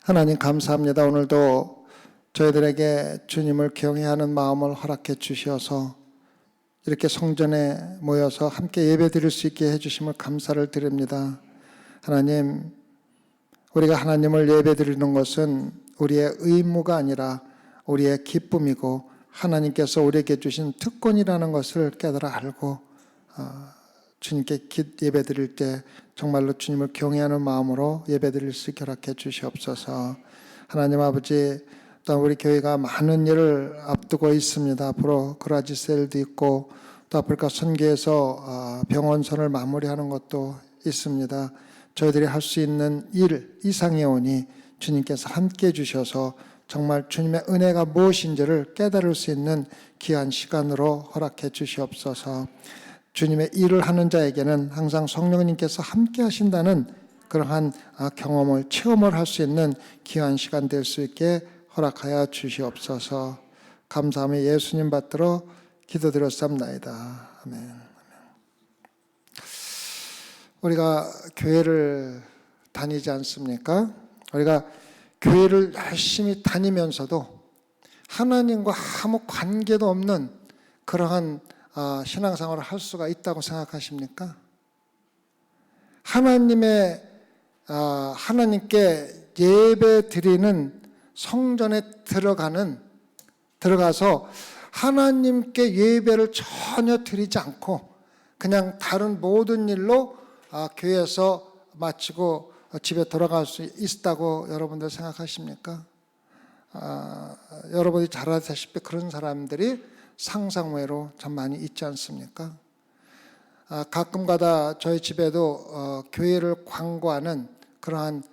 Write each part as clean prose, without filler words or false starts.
하나님 감사합니다. 오늘도 저희들에게 주님을 경외하는 마음을 허락해 주셔서 이렇게 성전에 모여서 함께 예배드릴 수 있게 해주심을 감사를 드립니다. 하나님, 우리가 하나님을 예배드리는 것은 우리의 의무가 아니라 우리의 기쁨이고 하나님께서 우리에게 주신 특권이라는 것을 깨달아 알고 주님께 예배드릴 때 정말로 주님을 경외하는 마음으로 예배드릴 수 있게 허락해 주시옵소서. 하나님 아버지, 또 우리 교회가 많은 일을 앞두고 있습니다. 앞으로 그라지 세일도 있고 또 아프리카 선교에서 병원선을 마무리하는 것도 있습니다. 저희들이 할 수 있는 일 이상이 오니 주님께서 함께 해주셔서 정말 주님의 은혜가 무엇인지를 깨달을 수 있는 귀한 시간으로 허락해 주시옵소서. 주님의 일을 하는 자에게는 항상 성령님께서 함께 하신다는 그러한 경험을, 체험을 할 수 있는 귀한 시간 될 수 있게 허락하여 주시옵소서. 감사하며 예수님 받들어 기도드렸사옵나이다. 아멘. 우리가 교회를 다니지 않습니까? 우리가 교회를 열심히 다니면서도 하나님과 아무 관계도 없는 그러한 신앙생활을 할 수가 있다고 생각하십니까? 하나님께 예배 드리는 성전에 들어가서 하나님께 예배를 전혀 드리지 않고 그냥 다른 모든 일로 교회에서 마치고 집에 돌아갈 수 있다고 여러분들 생각하십니까? 여러분이 잘 아시다시피 그런 사람들이 상상외로 참 많이 있지 않습니까? 가끔가다 저희 집에도 교회를 광고하는 그러한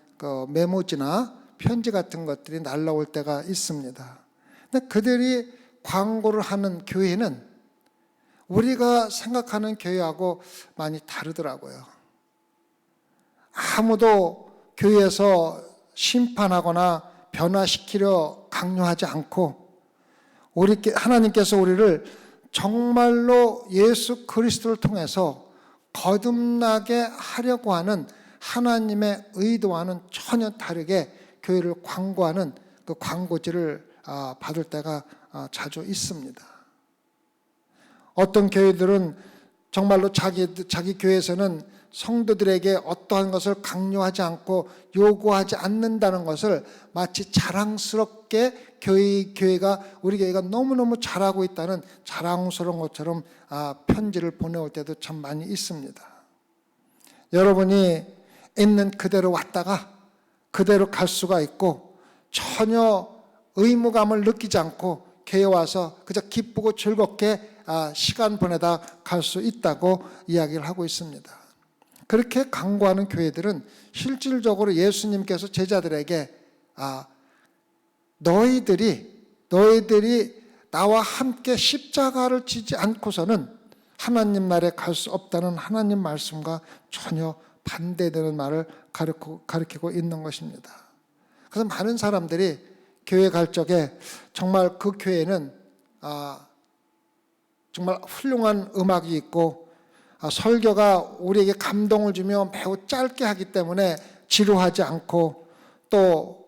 메모지나 편지 같은 것들이 날라올 때가 있습니다. 근데 그들이 광고를 하는 교회는 우리가 생각하는 교회하고 많이 다르더라고요. 아무도 교회에서 심판하거나 변화시키려 강요하지 않고 하나님께서 우리를 정말로 예수 그리스도를 통해서 거듭나게 하려고 하는 하나님의 의도와는 전혀 다르게 교회를 광고하는 그 광고지를 받을 때가 자주 있습니다. 어떤 교회들은 정말로 자기 교회에서는 성도들에게 어떠한 것을 강요하지 않고 요구하지 않는다는 것을 마치 자랑스럽게 우리 교회가 너무너무 잘하고 있다는 자랑스러운 것처럼 편지를 보내올 때도 참 많이 있습니다. 여러분이 있는 그대로 왔다가 그대로 갈 수가 있고 전혀 의무감을 느끼지 않고 교회에 와서 그저 기쁘고 즐겁게 시간 보내다 갈 수 있다고 이야기를 하고 있습니다. 그렇게 강구하는 교회들은 실질적으로 예수님께서 제자들에게 너희들이 나와 함께 십자가를 지지 않고서는 하나님 나라에 갈 수 없다는 하나님 말씀과 전혀 반대되는 말을 가르치고 있는 것입니다. 그래서 많은 사람들이 교회 갈 적에 정말 그 교회는 정말 훌륭한 음악이 있고 설교가 우리에게 감동을 주며 매우 짧게 하기 때문에 지루하지 않고 또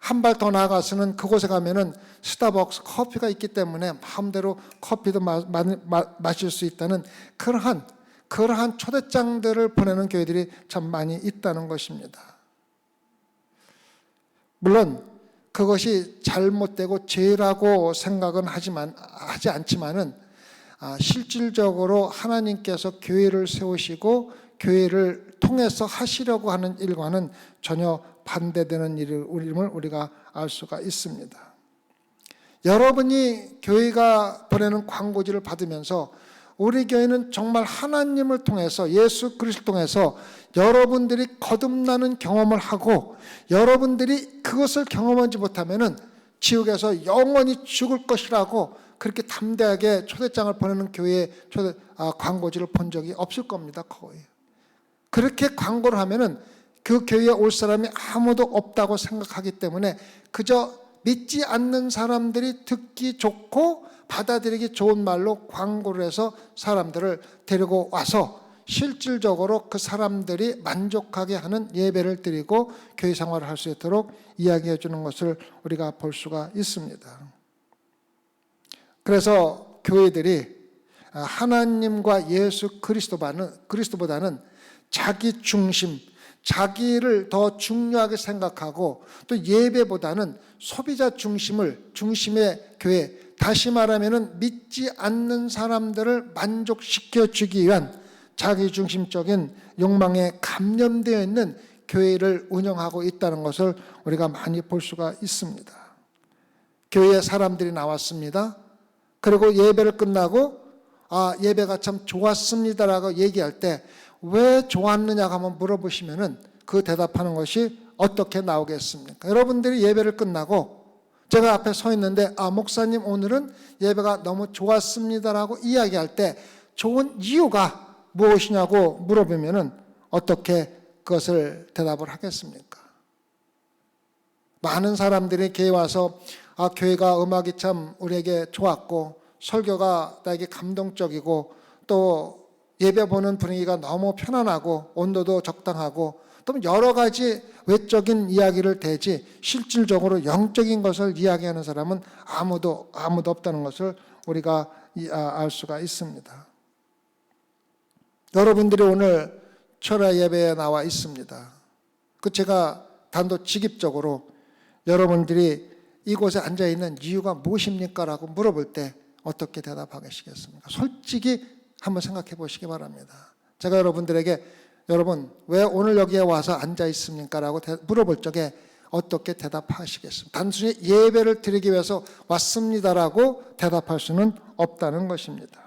한 발 더 나아가서는 그곳에 가면은 스타벅스 커피가 있기 때문에 마음대로 커피도 마실 수 있다는 그러한 초대장들을 보내는 교회들이 참 많이 있다는 것입니다. 물론 그것이 잘못되고 죄라고 생각은 하지 않지만은 실질적으로 하나님께서 교회를 세우시고 교회를 통해서 하시려고 하는 일과는 전혀 반대되는 일임을 우리가 알 수가 있습니다. 여러분이 교회가 보내는 광고지를 받으면서 우리 교회는 정말 하나님을 통해서 예수 그리스도를 통해서 여러분들이 거듭나는 경험을 하고 여러분들이 그것을 경험하지 못하면은 지옥에서 영원히 죽을 것이라고 그렇게 담대하게 초대장을 보내는 교회의 광고지를 본 적이 없을 겁니다. 거의. 그렇게 광고를 하면은 그 교회에 올 사람이 아무도 없다고 생각하기 때문에 그저 믿지 않는 사람들이 듣기 좋고 받아들이기 좋은 말로 광고를 해서 사람들을 데리고 와서 실질적으로 그 사람들이 만족하게 하는 예배를 드리고 교회 생활을 할 수 있도록 이야기해 주는 것을 우리가 볼 수가 있습니다. 그래서 교회들이 하나님과 예수 그리스도보다는 자기 중심, 자기를 더 중요하게 생각하고 또 예배보다는 소비자 중심의 교회, 다시 말하면 믿지 않는 사람들을 만족시켜 주기 위한 자기중심적인 욕망에 감염되어 있는 교회를 운영하고 있다는 것을 우리가 많이 볼 수가 있습니다. 교회에 사람들이 나왔습니다. 그리고 예배를 끝나고 예배가 참 좋았습니다라고 얘기할 때 왜 좋았느냐고 한번 물어보시면은 그 대답하는 것이 어떻게 나오겠습니까? 여러분들이 예배를 끝나고 제가 앞에 서 있는데 목사님 오늘은 예배가 너무 좋았습니다라고 이야기할 때 좋은 이유가 무엇이냐고 물어보면은 어떻게 그것을 대답을 하겠습니까? 많은 사람들이 교회에 와서 교회가 음악이 참 우리에게 좋았고 설교가 나에게 감동적이고 또 예배 보는 분위기가 너무 편안하고 온도도 적당하고 또 여러 가지 외적인 이야기를 대지 실질적으로 영적인 것을 이야기하는 사람은 아무도 없다는 것을 우리가 알 수가 있습니다. 여러분들이 오늘 철야 예배에 나와 있습니다. 제가 단도직입적으로 여러분들이 이곳에 앉아 있는 이유가 무엇입니까? 라고 물어볼 때 어떻게 대답하시겠습니까? 솔직히 한번 생각해 보시기 바랍니다. 제가 여러분들에게 여러분 왜 오늘 여기에 와서 앉아 있습니까? 라고 물어볼 적에 어떻게 대답하시겠습니까? 단순히 예배를 드리기 위해서 왔습니다라고 대답할 수는 없다는 것입니다.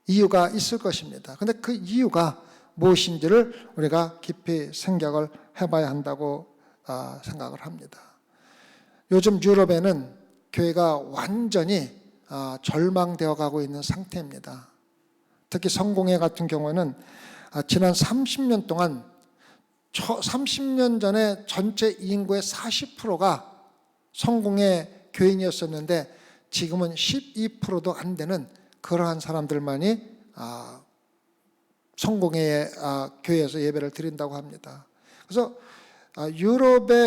이유가 있을 것입니다. 그런데 그 이유가 무엇인지를 우리가 깊이 생각을 해봐야 한다고 생각을 합니다. 요즘 유럽에는 교회가 완전히 절망되어 가고 있는 상태입니다. 특히 성공회 같은 경우는 지난 30년 동안 30년 전에 전체 인구의 40%가 성공회 교인이었었는데 지금은 12%도 안 되는 그러한 사람들만이 성공회 교회에서 예배를 드린다고 합니다. 그래서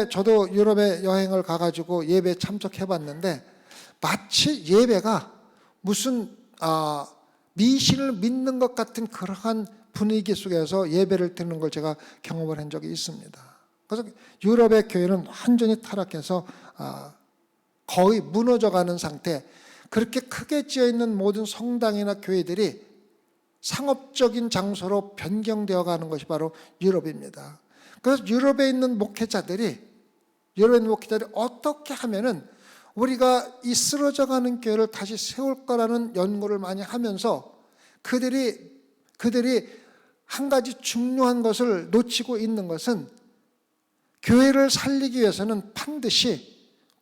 저도 유럽에 여행을 가가지고 예배에 참석해봤는데 마치 예배가 무슨 미신을 믿는 것 같은 그러한 분위기 속에서 예배를 드리는 걸 제가 경험을 한 적이 있습니다. 그래서 유럽의 교회는 완전히 타락해서 거의 무너져가는 상태, 그렇게 크게 지어있는 모든 성당이나 교회들이 상업적인 장소로 변경되어 가는 것이 바로 유럽입니다. 그래서 유럽에 있는 목회자들이 어떻게 하면은 우리가 이 쓰러져가는 교회를 다시 세울 거라는 연구를 많이 하면서 그들이 한 가지 중요한 것을 놓치고 있는 것은 교회를 살리기 위해서는 반드시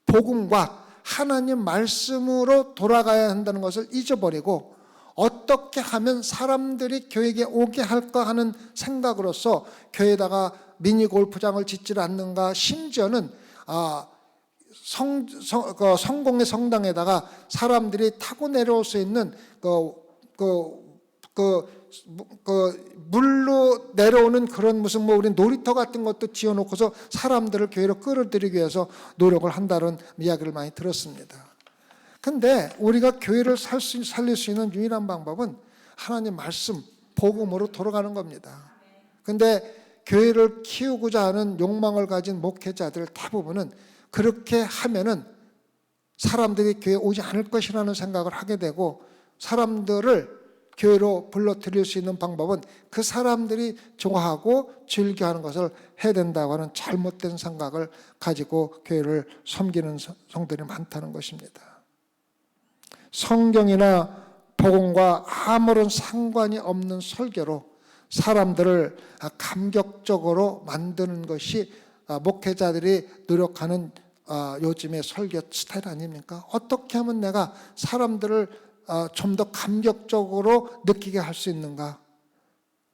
복음과 하나님 말씀으로 돌아가야 한다는 것을 잊어버리고 어떻게 하면 사람들이 교회에 오게 할까 하는 생각으로서 교회에다가 미니 골프장을 짓질 않는가, 심지어는 성공의 성당에다가 사람들이 타고 내려올 수 있는 물로 내려오는 그런 무슨 우리 놀이터 같은 것도 지어놓고서 사람들을 교회로 끌어들이기 위해서 노력을 한다는 이야기를 많이 들었습니다. 근데 우리가 교회를 살릴 수 있는 유일한 방법은 하나님 말씀, 복음으로 돌아가는 겁니다. 근데 교회를 키우고자 하는 욕망을 가진 목회자들 대부분은 그렇게 하면은 사람들이 교회에 오지 않을 것이라는 생각을 하게 되고, 사람들을 교회로 불러들일 수 있는 방법은 그 사람들이 좋아하고 즐겨하는 것을 해야 된다고 하는 잘못된 생각을 가지고 교회를 섬기는 성도들이 많다는 것입니다. 성경이나 복음과 아무런 상관이 없는 설교로 사람들을 감격적으로 만드는 것이 목회자들이 노력하는 요즘의 설교 스타일 아닙니까? 어떻게 하면 내가 사람들을 좀 더 감격적으로 느끼게 할 수 있는가?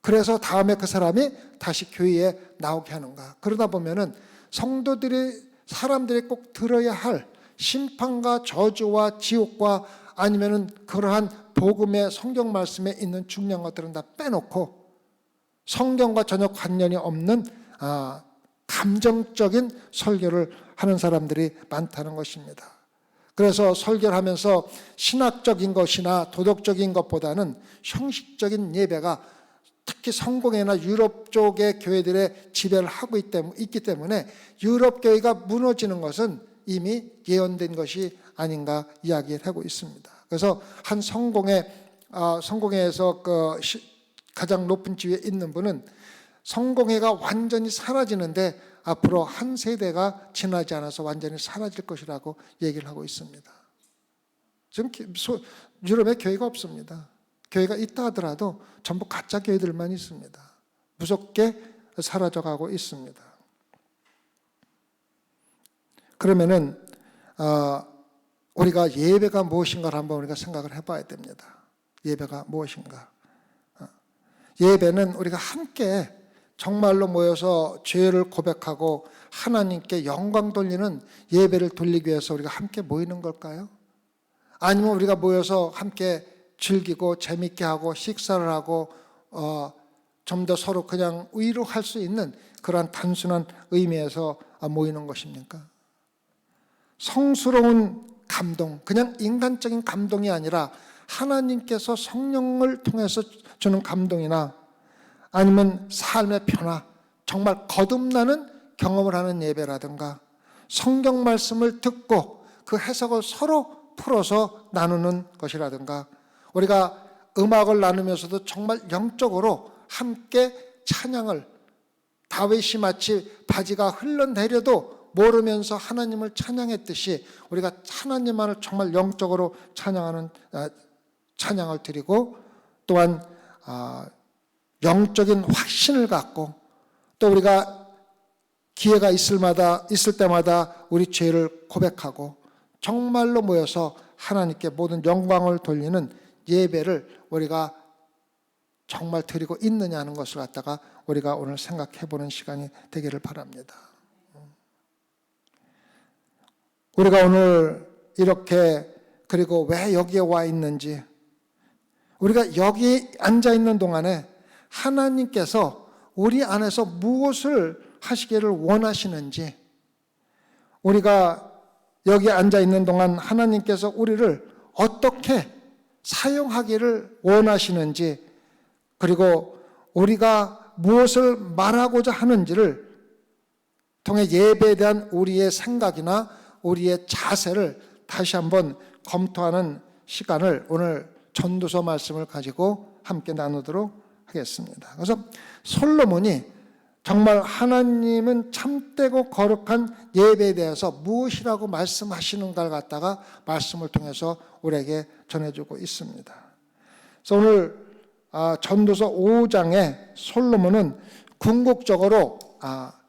그래서 다음에 그 사람이 다시 교회에 나오게 하는가? 그러다 보면은 사람들이 꼭 들어야 할 심판과 저주와 지옥과 아니면은 그러한 복음의 성경 말씀에 있는 중요한 것들은 다 빼놓고 성경과 전혀 관련이 없는 감정적인 설교를 하는 사람들이 많다는 것입니다. 그래서 설교를 하면서 신학적인 것이나 도덕적인 것보다는 형식적인 예배가 특히 성공회나 유럽 쪽의 교회들의 지배를 하고 있기 때문에 유럽 교회가 무너지는 것은 이미 예언된 것이 아닌가 이야기를 하고 있습니다. 그래서 한 성공회에서 가장 높은 지위에 있는 분은 성공회가 완전히 사라지는데 앞으로 한 세대가 지나지 않아서 완전히 사라질 것이라고 얘기를 하고 있습니다. 지금 유럽에 교회가 없습니다. 교회가 있다 하더라도 전부 가짜 교회들만 있습니다. 무섭게 사라져가고 있습니다. 그러면은 우리가 예배가 무엇인가를 한번 우리가 생각을 해봐야 됩니다. 예배가 무엇인가? 예배는 우리가 함께 정말로 모여서 죄를 고백하고 하나님께 영광 돌리는 예배를 돌리기 위해서 우리가 함께 모이는 걸까요? 아니면 우리가 모여서 함께 즐기고 재밌게 하고 식사를 하고 좀 더 서로 그냥 위로할 수 있는 그러한 단순한 의미에서 모이는 것입니까? 성스러운 감동, 그냥 인간적인 감동이 아니라 하나님께서 성령을 통해서 주는 감동이나 아니면 삶의 변화, 정말 거듭나는 경험을 하는 예배라든가 성경 말씀을 듣고 그 해석을 서로 풀어서 나누는 것이라든가 우리가 음악을 나누면서도 정말 영적으로 함께 찬양을 다윗이 마치 바지가 흘러내려도 모르면서 하나님을 찬양했듯이 우리가 하나님만을 정말 영적으로 찬양을 드리고 또한 영적인 확신을 갖고 또 우리가 기회가 있을 때마다 우리 죄를 고백하고 정말로 모여서 하나님께 모든 영광을 돌리는 예배를 우리가 정말 드리고 있느냐는 것을 갖다가 우리가 오늘 생각해 보는 시간이 되기를 바랍니다. 우리가 오늘 이렇게 그리고 왜 여기에 와 있는지 우리가 여기 앉아 있는 동안에 하나님께서 우리 안에서 무엇을 하시기를 원하시는지 우리가 여기 앉아 있는 동안 하나님께서 우리를 어떻게 사용하기를 원하시는지 그리고 우리가 무엇을 말하고자 하는지를 통해 예배에 대한 우리의 생각이나 우리의 자세를 다시 한번 검토하는 시간을 오늘 전도서 말씀을 가지고 함께 나누도록 하겠습니다. 그래서 솔로몬이 정말 하나님은 참되고 거룩한 예배에 대해서 무엇이라고 말씀하시는가를 갖다가 말씀을 통해서 우리에게 전해주고 있습니다. 그래서 오늘 전도서 5장에 솔로몬은 궁극적으로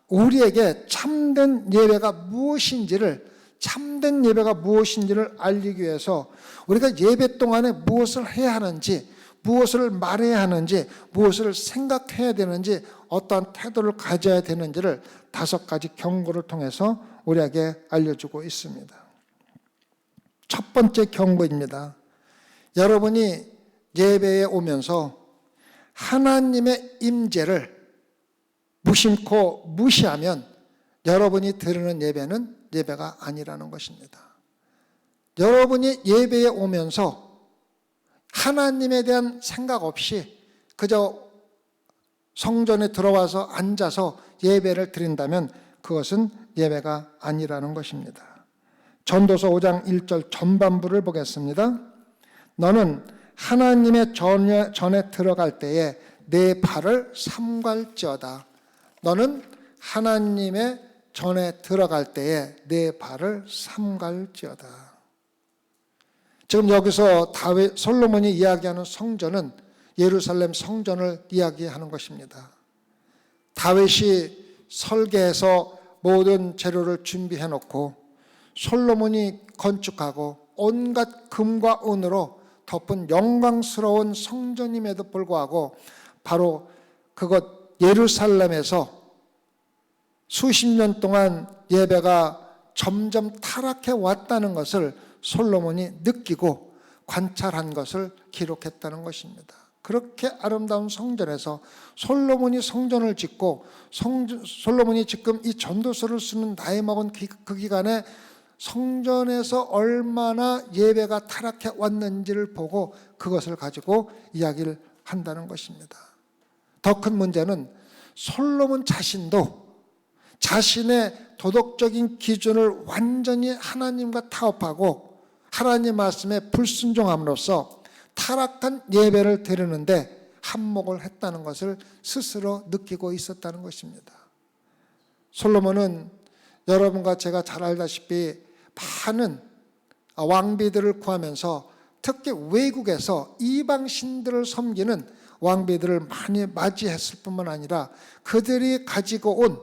우리에게 참된 예배가 무엇인지를 알리기 위해서 우리가 예배 동안에 무엇을 해야 하는지 무엇을 말해야 하는지 무엇을 생각해야 되는지 어떠한 태도를 가져야 되는지를 5가지 경고를 통해서 우리에게 알려주고 있습니다. 첫 번째 경고입니다. 여러분이 예배에 오면서 하나님의 임재를 무심코 무시하면 여러분이 드리는 예배는 예배가 아니라는 것입니다. 여러분이 예배에 오면서 하나님에 대한 생각 없이 그저 성전에 들어와서 앉아서 예배를 드린다면 그것은 예배가 아니라는 것입니다. 전도서 5장 1절 전반부를 보겠습니다. 너는 하나님의 전에 들어갈 때에 내 발을 삼갈지어다. 너는 하나님의 전에 들어갈 때에 내 발을 삼갈지어다. 지금 여기서 솔로몬이 이야기하는 성전은 예루살렘 성전을 이야기하는 것입니다. 다윗이 설계해서 모든 재료를 준비해 놓고 솔로몬이 건축하고 온갖 금과 은으로 덮은 영광스러운 성전임에도 불구하고 바로 그것 예루살렘에서 수십 년 동안 예배가 점점 타락해 왔다는 것을 솔로몬이 느끼고 관찰한 것을 기록했다는 것입니다. 그렇게 아름다운 성전에서 솔로몬이 성전을 짓고 솔로몬이 지금 이 전도서를 쓰는 나이 먹은 그 기간에 성전에서 얼마나 예배가 타락해 왔는지를 보고 그것을 가지고 이야기를 한다는 것입니다. 더 큰 문제는 솔로몬 자신도 자신의 도덕적인 기준을 완전히 하나님과 타협하고 하나님 말씀에 불순종함으로써 타락한 예배를 드리는데 한몫을 했다는 것을 스스로 느끼고 있었다는 것입니다. 솔로몬은 여러분과 제가 잘 알다시피 많은 왕비들을 구하면서 특히 외국에서 이방 신들을 섬기는 왕비들을 많이 맞이했을 뿐만 아니라 그들이 가지고 온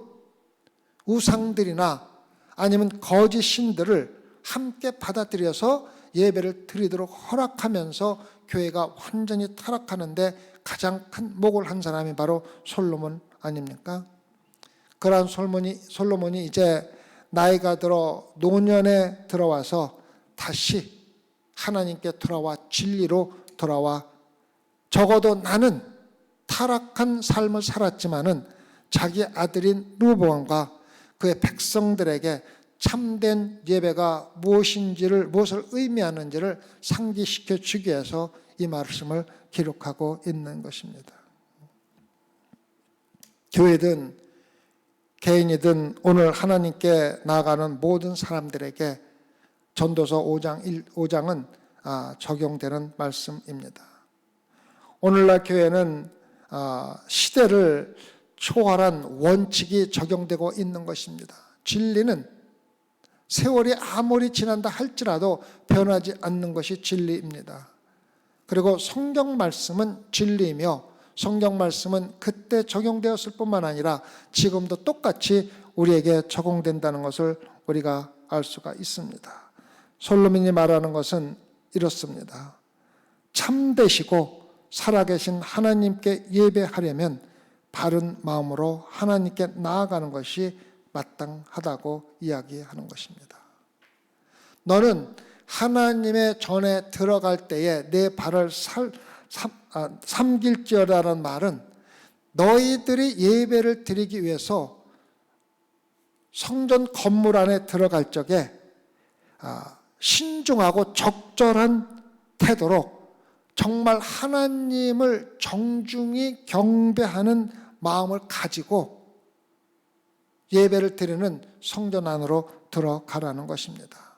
우상들이나 아니면 거짓 신들을 함께 받아들여서 예배를 드리도록 허락하면서 교회가 완전히 타락하는데 가장 큰 목을 한 사람이 바로 솔로몬 아닙니까? 그러한 솔로몬이 이제 나이가 들어 노년에 들어와서 다시 하나님께 돌아와 진리로 돌아와 적어도 나는 타락한 삶을 살았지만은 자기 아들인 르호보암과 그의 백성들에게 참된 예배가 무엇을 의미하는지를 상기시켜 주기 위해서 이 말씀을 기록하고 있는 것입니다. 교회든 개인이든 오늘 하나님께 나아가는 모든 사람들에게 전도서 5장은 적용되는 말씀입니다. 오늘날 교회는 시대를 초월한 원칙이 적용되고 있는 것입니다. 진리는 세월이 아무리 지난다 할지라도 변하지 않는 것이 진리입니다. 그리고 성경 말씀은 진리이며 성경 말씀은 그때 적용되었을 뿐만 아니라 지금도 똑같이 우리에게 적용된다는 것을 우리가 알 수가 있습니다. 솔로몬이 말하는 것은 이렇습니다. 참되시고 살아계신 하나님께 예배하려면 바른 마음으로 하나님께 나아가는 것이 마땅하다고 이야기하는 것입니다. 너는 하나님의 전에 들어갈 때에 내 발을 삼길지어라는 말은 너희들이 예배를 드리기 위해서 성전 건물 안에 들어갈 적에 신중하고 적절한 태도로 정말 하나님을 정중히 경배하는 마음을 가지고 예배를 드리는 성전 안으로 들어가라는 것입니다.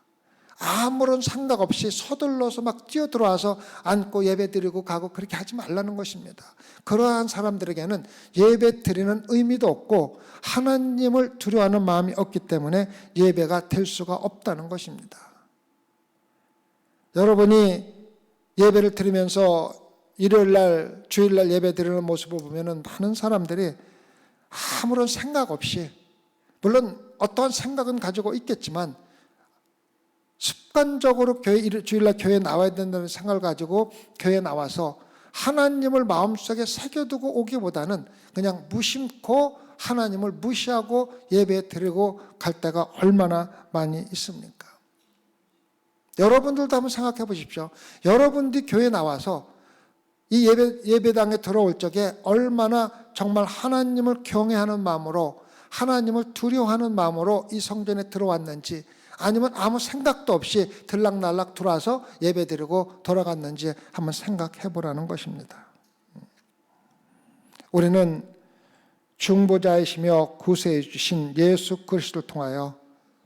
아무런 생각 없이 서둘러서 막 뛰어들어와서 앉고 예배 드리고 가고 그렇게 하지 말라는 것입니다. 그러한 사람들에게는 예배 드리는 의미도 없고 하나님을 두려워하는 마음이 없기 때문에 예배가 될 수가 없다는 것입니다. 여러분이 예배를 드리면서 일요일날 주일날 예배 드리는 모습을 보면 많은 사람들이 아무런 생각 없이, 물론 어떠한 생각은 가지고 있겠지만 습관적으로 주일날 교회에 나와야 된다는 생각을 가지고 교회에 나와서 하나님을 마음속에 새겨두고 오기보다는 그냥 무심코 하나님을 무시하고 예배 드리고 갈 때가 얼마나 많이 있습니까? 여러분들도 한번 생각해 보십시오. 여러분들이 교회에 나와서 이 예배당에 들어올 적에 얼마나 정말 하나님을 경외하는 마음으로, 하나님을 두려워하는 마음으로 이 성전에 들어왔는지, 아니면 아무 생각도 없이 들락날락 들어와서 예배드리고 돌아갔는지 한번 생각해 보라는 것입니다. 우리는 중보자이시며 구세해 주신 예수 그리스도를 통하여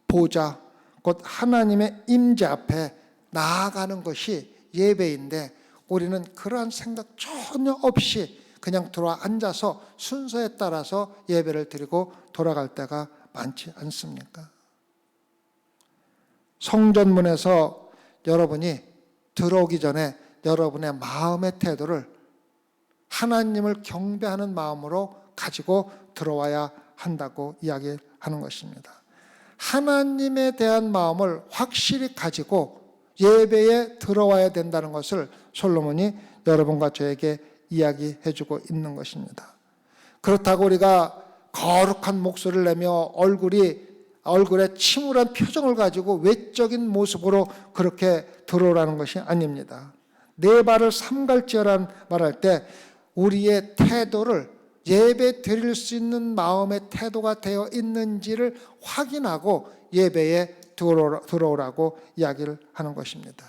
보좌, 곧 하나님의 임재 앞에 나아가는 것이 예배인데 우리는 그러한 생각 전혀 없이 그냥 들어와 앉아서 순서에 따라서 예배를 드리고 돌아갈 때가 많지 않습니까? 성전문에서 여러분이 들어오기 전에 여러분의 마음의 태도를 하나님을 경배하는 마음으로 가지고 들어와야 한다고 이야기하는 것입니다. 하나님에 대한 마음을 확실히 가지고 예배에 들어와야 된다는 것을 솔로몬이 여러분과 저에게 이야기해주고 있는 것입니다. 그렇다고 우리가 거룩한 목소리를 내며 얼굴이 얼굴에 침울한 표정을 가지고 외적인 모습으로 그렇게 들어오라는 것이 아닙니다. 내 발을 삼갈지어란 말할 때 우리의 태도를 예배 드릴 수 있는 마음의 태도가 되어 있는지를 확인하고 예배에 들어오라고 이야기를 하는 것입니다.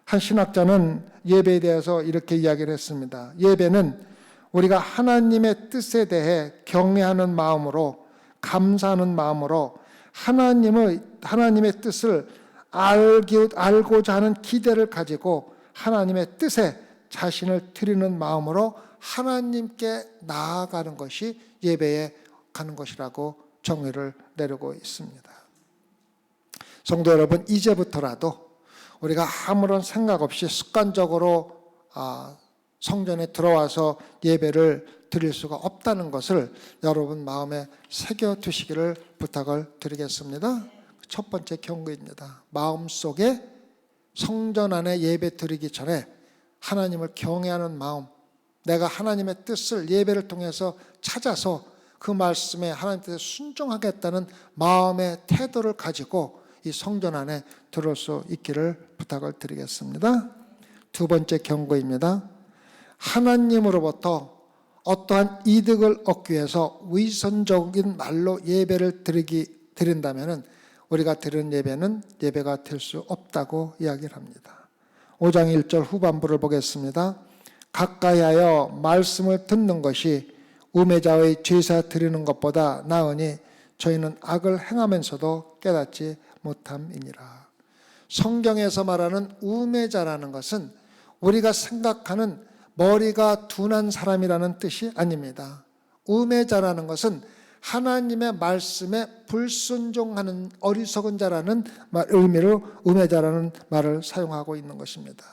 한 신학자는 예배에 대해서 이렇게 이야기를 했습니다. 예배는 우리가 하나님의 뜻에 대해 경외하는 마음으로, 감사하는 마음으로 하나님의 뜻을 알고자 하는 기대를 가지고 하나님의 뜻에 자신을 드리는 마음으로 하나님께 나아가는 것이 예배에 가는 것이라고 정의를 내리고 있습니다. 성도 여러분, 이제부터라도 우리가 아무런 생각 없이 습관적으로 성전에 들어와서 예배를 드릴 수가 없다는 것을 여러분 마음에 새겨두시기를 부탁을 드리겠습니다. 첫 번째 경고입니다. 마음속에 성전 안에 예배 드리기 전에 하나님을 경외하는 마음, 내가 하나님의 뜻을 예배를 통해서 찾아서 그 말씀에 하나님 뜻에 순종하겠다는 마음의 태도를 가지고 이 성전 안에 들어올 수 있기를 부탁을 드리겠습니다. 두 번째 경고입니다. 하나님으로부터 어떠한 이득을 얻기 위해서 위선적인 말로 예배를 드린다면 우리가 드리는 예배는 예배가 될 수 없다고 이야기를 합니다. 5장 1절 후반부를 보겠습니다. 가까이 하여 말씀을 듣는 것이 우매자의 제사 드리는 것보다 나으니 저희는 악을 행하면서도 깨닫지 못함이니라. 성경에서 말하는 우매자라는 것은 우리가 생각하는 머리가 둔한 사람이라는 뜻이 아닙니다. 우매자라는 것은 하나님의 말씀에 불순종하는 어리석은 자라는 의미로 우매자라는 말을 사용하고 있는 것입니다.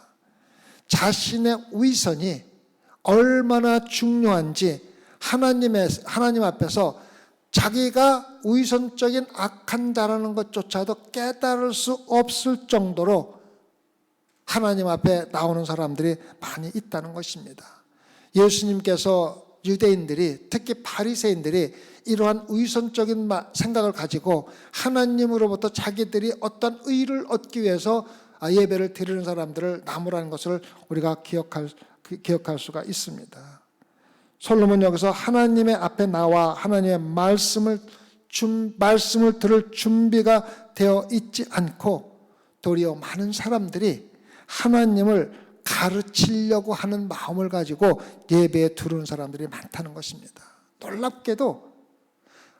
자신의 위선이 얼마나 중요한지 하나님 앞에서 자기가 위선적인 악한 자라는 것조차도 깨달을 수 없을 정도로 하나님 앞에 나오는 사람들이 많이 있다는 것입니다. 예수님께서 유대인들이, 특히 바리새인들이 이러한 위선적인 생각을 가지고 하나님으로부터 자기들이 어떤 의를 얻기 위해서 예배를 드리는 사람들을 나무라는 것을 우리가 기억할 수가 있습니다. 솔로몬 여기서 하나님의 앞에 나와 하나님의 말씀을 들을 준비가 되어 있지 않고 도리어 많은 사람들이 하나님을 가르치려고 하는 마음을 가지고 예배에 들어오는 사람들이 많다는 것입니다. 놀랍게도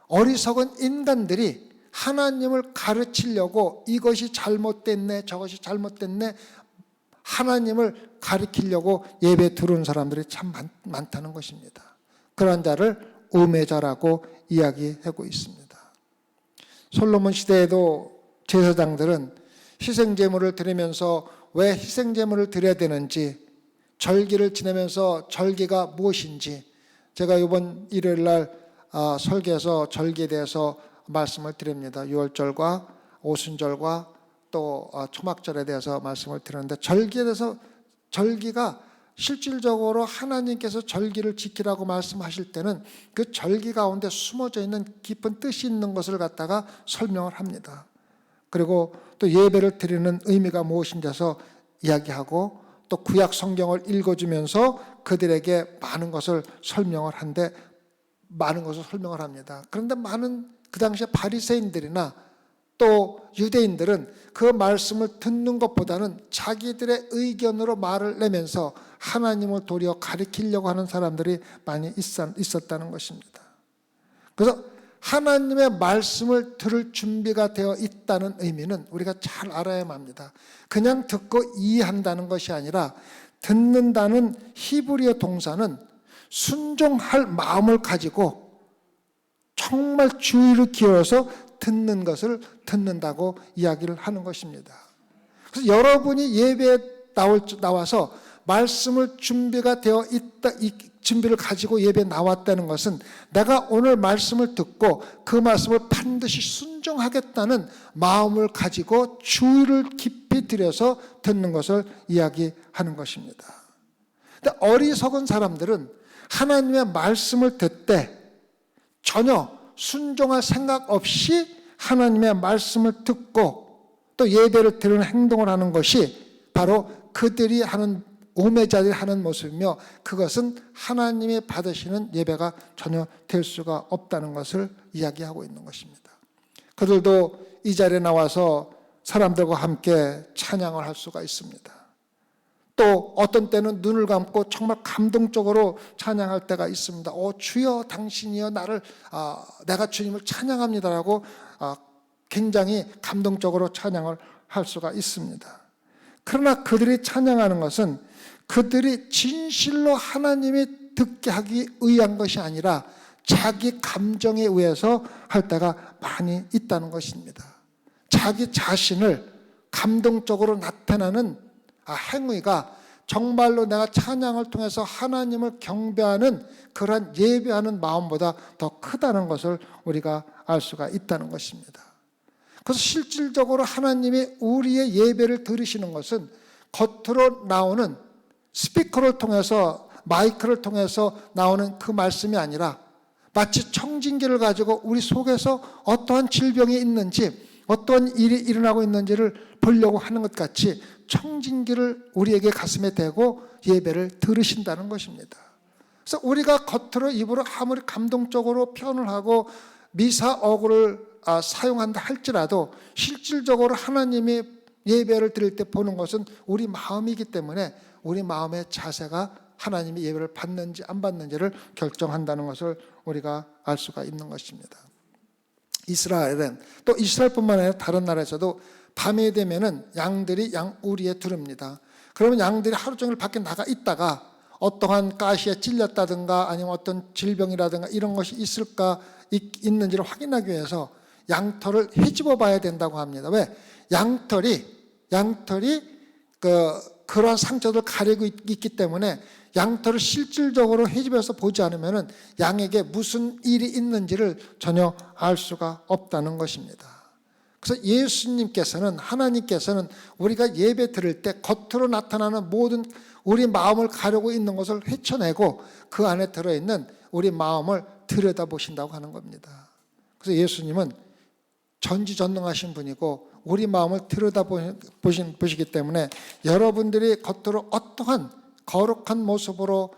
어리석은 인간들이 하나님을 가르치려고 이것이 잘못됐네, 저것이 잘못됐네, 하나님을 가르치려고 예배에 들어오는 사람들이 참 많다는 것입니다. 그런 자를 우매자라고 이야기하고 있습니다. 솔로몬 시대에도 제사장들은 희생제물을 드리면서 왜 희생제물을 드려야 되는지, 절기를 지내면서 절기가 무엇인지, 제가 이번 일요일 날 설교에서 절기에 대해서 말씀을 드립니다. 유월절과 오순절과 또 초막절에 대해서 말씀을 드렸는데, 절기에 대해서, 절기가 실질적으로 하나님께서 절기를 지키라고 말씀하실 때는 그 절기 가운데 숨어져 있는 깊은 뜻이 있는 것을 갖다가 설명을 합니다. 그리고 또 예배를 드리는 의미가 무엇인지 해서 이야기하고, 또 구약 성경을 읽어주면서 그들에게 많은 것을 설명을 합니다. 그런데 많은 그 당시에 바리새인들이나 또 유대인들은 그 말씀을 듣는 것보다는 자기들의 의견으로 말을 내면서 하나님을 도리어 가리키려고 하는 사람들이 많이 있었다는 것입니다. 그래서 하나님의 말씀을 들을 준비가 되어 있다는 의미는 우리가 잘 알아야만 합니다. 그냥 듣고 이해한다는 것이 아니라, 듣는다는 히브리어 동사는 순종할 마음을 가지고 정말 주의를 기울여서 듣는 것을 듣는다고 이야기를 하는 것입니다. 그래서 여러분이 예배에 나와서 말씀을 준비가 되어 있다, 이 준비를 가지고 예배에 나왔다는 것은 내가 오늘 말씀을 듣고 그 말씀을 반드시 순종하겠다는 마음을 가지고 주의를 깊이 들여서 듣는 것을 이야기하는 것입니다. 근데 어리석은 사람들은 하나님의 말씀을 듣되 전혀 순종할 생각 없이 하나님의 말씀을 듣고 또 예배를 드리는 행동을 하는 것이 바로 그들이 하는 우매자들이 하는 모습이며, 그것은 하나님이 받으시는 예배가 전혀 될 수가 없다는 것을 이야기하고 있는 것입니다. 그들도 이 자리에 나와서 사람들과 함께 찬양을 할 수가 있습니다. 또 어떤 때는 눈을 감고 정말 감동적으로 찬양할 때가 있습니다. 주여 당신이여 내가 주님을 찬양합니다라고 굉장히 감동적으로 찬양을 할 수가 있습니다. 그러나 그들이 찬양하는 것은 그들이 진실로 하나님이 듣게 하기 위한 것이 아니라 자기 감정에 의해서 할 때가 많이 있다는 것입니다. 자기 자신을 감동적으로 나타나는 행위가 정말로 내가 찬양을 통해서 하나님을 경배하는 그러한 예배하는 마음보다 더 크다는 것을 우리가 알 수가 있다는 것입니다. 그래서 실질적으로 하나님이 우리의 예배를 들으시는 것은 겉으로 나오는 스피커를 통해서, 마이크를 통해서 나오는 그 말씀이 아니라 마치 청진기를 가지고 우리 속에서 어떠한 질병이 있는지, 어떠한 일이 일어나고 있는지를 보려고 하는 것 같이 청진기를 우리에게 가슴에 대고 예배를 들으신다는 것입니다. 그래서 우리가 겉으로 입으로 아무리 감동적으로 표현을 하고 미사어구를 사용한다 할지라도 실질적으로 하나님이 예배를 드릴 때 보는 것은 우리 마음이기 때문에 우리 마음의 자세가 하나님이 예배를 받는지 안 받는지를 결정한다는 것을 우리가 알 수가 있는 것입니다. 이스라엘은, 또 이스라엘뿐만 아니라 다른 나라에서도 밤이 되면은 양들이 양우리에 두릅니다. 그러면 양들이 하루 종일 밖에 나가 있다가 어떠한 가시에 찔렸다든가 아니면 어떤 질병이라든가 이런 것이 있는지를 확인하기 위해서 양털을 헤집어 봐야 된다고 합니다. 왜? 양털이 그러한 상처를 가리고 있기 때문에 양털을 실질적으로 헤집어서 보지 않으면 양에게 무슨 일이 있는지를 전혀 알 수가 없다는 것입니다. 그래서 예수님께서는, 하나님께서는 우리가 예배 드릴 때 겉으로 나타나는 모든 우리 마음을 가리고 있는 것을 헤쳐내고 그 안에 들어있는 우리 마음을 들여다보신다고 하는 겁니다. 그래서 예수님은 전지전능하신 분이고 우리 마음을 들여다보시기 때문에 여러분들이 겉으로 어떠한 거룩한 모습으로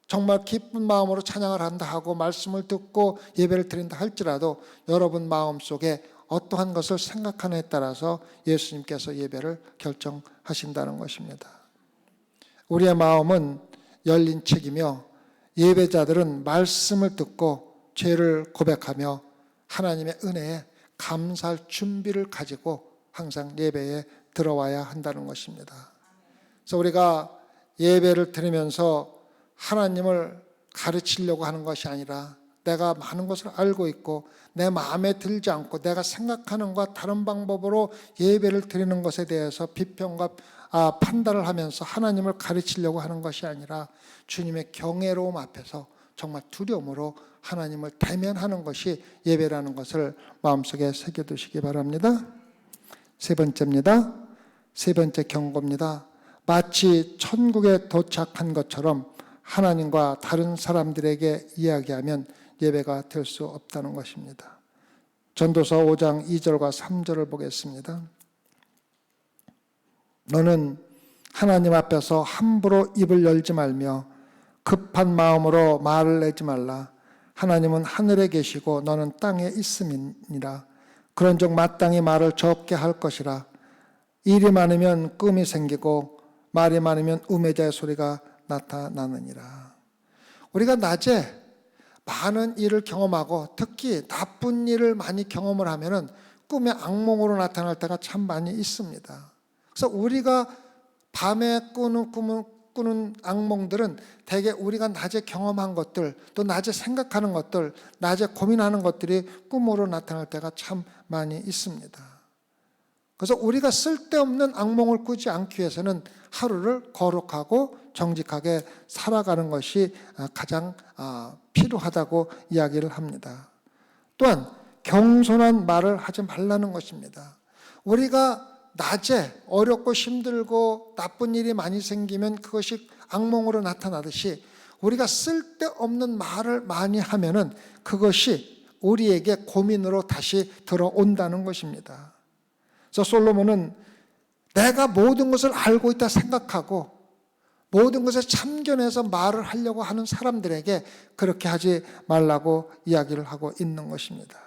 정말 기쁜 마음으로 찬양을 한다 하고 말씀을 듣고 예배를 드린다 할지라도 여러분 마음속에 어떠한 것을 생각하느냐에 따라서 예수님께서 예배를 결정하신다는 것입니다. 우리의 마음은 열린 책이며 예배자들은 말씀을 듣고 죄를 고백하며 하나님의 은혜에 감사할 준비를 가지고 항상 예배에 들어와야 한다는 것입니다. 그래서 우리가 예배를 드리면서 하나님을 가르치려고 하는 것이 아니라 내가 많은 것을 알고 있고 내 마음에 들지 않고 내가 생각하는 것과 다른 방법으로 예배를 드리는 것에 대해서 비평과 판단을 하면서 하나님을 가르치려고 하는 것이 아니라 주님의 경외로움 앞에서 정말 두려움으로 하나님을 대면하는 것이 예배라는 것을 마음속에 새겨두시기 바랍니다. 세 번째입니다. 세 번째 경고입니다. 마치 천국에 도착한 것처럼 하나님과 다른 사람들에게 이야기하면 예배가 될 수 없다는 것입니다. 전도서 5장 2절과 3절을 보겠습니다. 너는 하나님 앞에서 함부로 입을 열지 말며 급한 마음으로 말을 내지 말라. 하나님은 하늘에 계시고 너는 땅에 있음이니라. 그런즉 마땅히 말을 적게 할 것이라. 일이 많으면 꿈이 생기고 말이 많으면 우매자의 소리가 나타나느니라. 우리가 낮에 많은 일을 경험하고 특히 나쁜 일을 많이 경험을 하면은 꿈에 악몽으로 나타날 때가 참 많이 있습니다. 그래서 우리가 밤에 꾸는 악몽들은 대개 우리가 낮에 경험한 것들, 또 낮에 생각하는 것들, 낮에 고민하는 것들이 꿈으로 나타날 때가 참 많이 있습니다. 그래서 우리가 쓸데없는 악몽을 꾸지 않기 위해서는 하루를 거룩하고 정직하게 살아가는 것이 가장 필요하다고 이야기를 합니다. 또한 경솔한 말을 하지 말라는 것입니다. 우리가 낮에 어렵고 힘들고 나쁜 일이 많이 생기면 그것이 악몽으로 나타나듯이 우리가 쓸데없는 말을 많이 하면은 그것이 우리에게 고민으로 다시 들어온다는 것입니다. 그래서 솔로몬은 내가 모든 것을 알고 있다 생각하고 모든 것에 참견해서 말을 하려고 하는 사람들에게 그렇게 하지 말라고 이야기를 하고 있는 것입니다.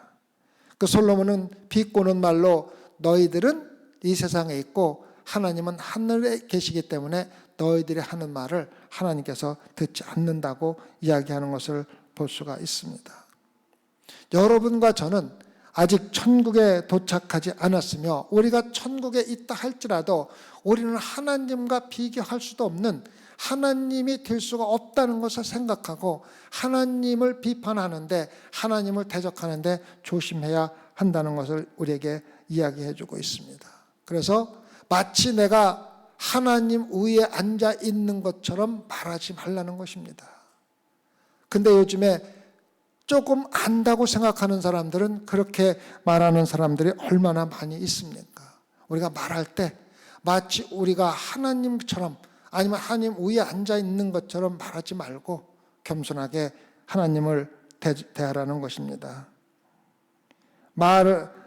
그 솔로몬은 비꼬는 말로 너희들은 이 세상에 있고 하나님은 하늘에 계시기 때문에 너희들이 하는 말을 하나님께서 듣지 않는다고 이야기하는 것을 볼 수가 있습니다. 여러분과 저는 아직 천국에 도착하지 않았으며 우리가 천국에 있다 할지라도 우리는 하나님과 비교할 수도 없는 하나님이 될 수가 없다는 것을 생각하고 하나님을 비판하는데 하나님을 대적하는데 조심해야 한다는 것을 우리에게 이야기해 주고 있습니다. 그래서 마치 내가 하나님 위에 앉아 있는 것처럼 말하지 말라는 것입니다. 근데 요즘에 조금 안다고 생각하는 사람들은 그렇게 말하는 사람들이 얼마나 많이 있습니까? 우리가 말할 때 마치 우리가 하나님처럼 아니면 하나님 위에 앉아 있는 것처럼 말하지 말고 겸손하게 하나님을 대하라는 것입니다.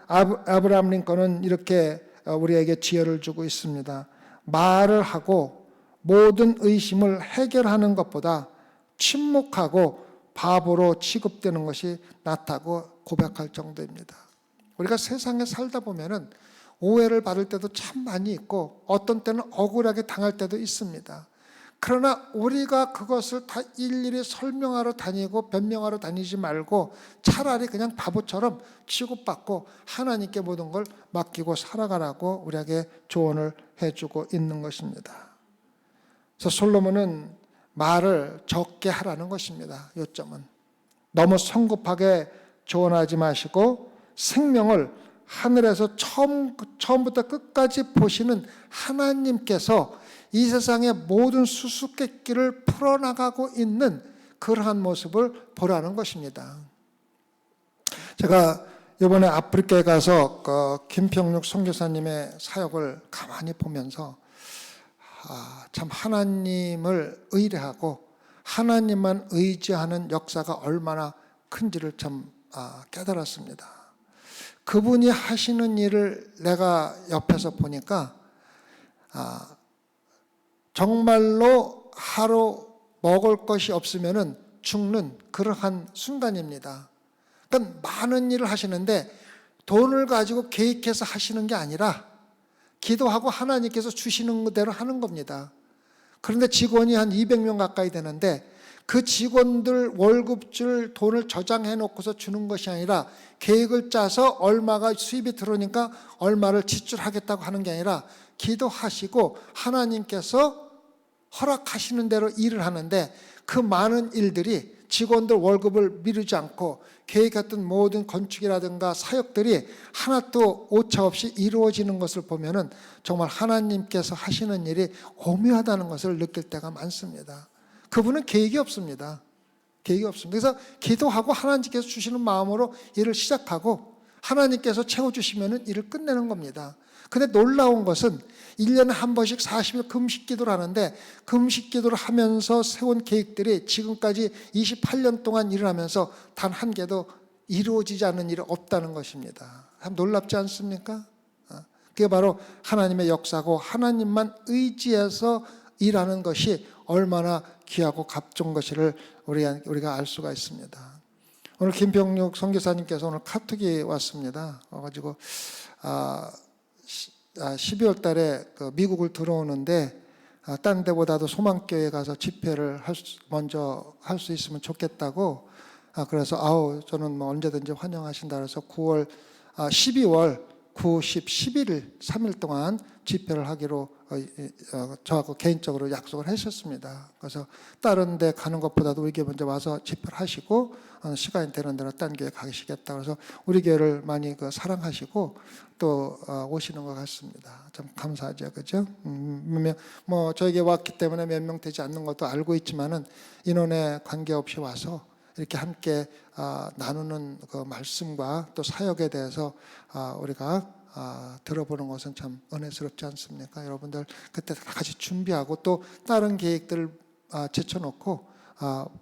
아브라함 링컨은 이렇게 우리에게 지혜를 주고 있습니다. 말을 하고 모든 의심을 해결하는 것보다 침묵하고 바보로 취급되는 것이 낫다고 고백할 정도입니다. 우리가 세상에 살다 보면은 오해를 받을 때도 참 많이 있고 어떤 때는 억울하게 당할 때도 있습니다. 그러나 우리가 그것을 다 일일이 설명하러 다니고 변명하러 다니지 말고 차라리 그냥 바보처럼 취급받고 하나님께 모든 걸 맡기고 살아가라고 우리에게 조언을 해주고 있는 것입니다. 그래서 솔로몬은 말을 적게 하라는 것입니다. 요점은 너무 성급하게 조언하지 마시고 생명을 하늘에서 처음부터 끝까지 보시는 하나님께서 이 세상의 모든 수수께끼를 풀어나가고 있는 그러한 모습을 보라는 것입니다. 제가 이번에 아프리카에 가서 김평육 선교사님의 사역을 가만히 보면서 참 하나님을 의뢰하고 하나님만 의지하는 역사가 얼마나 큰지를 참 깨달았습니다. 그분이 하시는 일을 내가 옆에서 보니까 정말로 하루 먹을 것이 없으면 죽는 그러한 순간입니다. 그러니까 많은 일을 하시는데 돈을 가지고 계획해서 하시는 게 아니라 기도하고 하나님께서 주시는 대로 하는 겁니다. 그런데 직원이 한 200명 가까이 되는데 그 직원들 월급줄 돈을 저장해 놓고서 주는 것이 아니라 계획을 짜서 얼마가 수입이 들어오니까 얼마를 지출하겠다고 하는 게 아니라 기도하시고 하나님께서 허락하시는 대로 일을 하는데 그 많은 일들이 직원들 월급을 미루지 않고 계획했던 모든 건축이라든가 사역들이 하나도 오차 없이 이루어지는 것을 보면은 정말 하나님께서 하시는 일이 오묘하다는 것을 느낄 때가 많습니다. 그분은 계획이 없습니다. 계획이 없습니다. 그래서 기도하고 하나님께서 주시는 마음으로 일을 시작하고 하나님께서 채워주시면은 일을 끝내는 겁니다. 근데 놀라운 것은 1년에 한 번씩 40일 금식 기도를 하는데 금식 기도를 하면서 세운 계획들이 지금까지 28년 동안 일을 하면서 단 한 개도 이루어지지 않는 일이 없다는 것입니다. 참 놀랍지 않습니까? 그게 바로 하나님의 역사고 하나님만 의지해서 일하는 것이 얼마나 귀하고 값진 것을 우리가 알 수가 있습니다. 오늘 김병육 선교사님께서 오늘 카톡이 왔습니다. 와가지고 12월 달에 미국을 들어오는데 딴 데보다도 소망교회 가서 집회를 먼저 할 수 있으면 좋겠다고 그래서 저는 뭐 언제든지 환영하신다 그래서 12월 9, 10, 11일 3일 동안 집회를 하기로 저하고 개인적으로 약속을 하셨습니다. 그래서 다른 데 가는 것보다도 우리 교회 먼저 와서 집회를 하시고 시간이 되는 대로 딴 교회 가시겠다. 그래서 우리 교회를 많이 사랑하시고 또 오시는 것 같습니다. 참 감사하죠, 그죠? 뭐 저에게 왔기 때문에 몇 명 되지 않는 것도 알고 있지만은 인원에 관계없이 와서 이렇게 함께 나누는 그 말씀과 또 사역에 대해서 우리가 들어보는 것은 참 은혜스럽지 않습니까? 여러분들 그때 다 같이 준비하고 또 다른 계획들을 제쳐놓고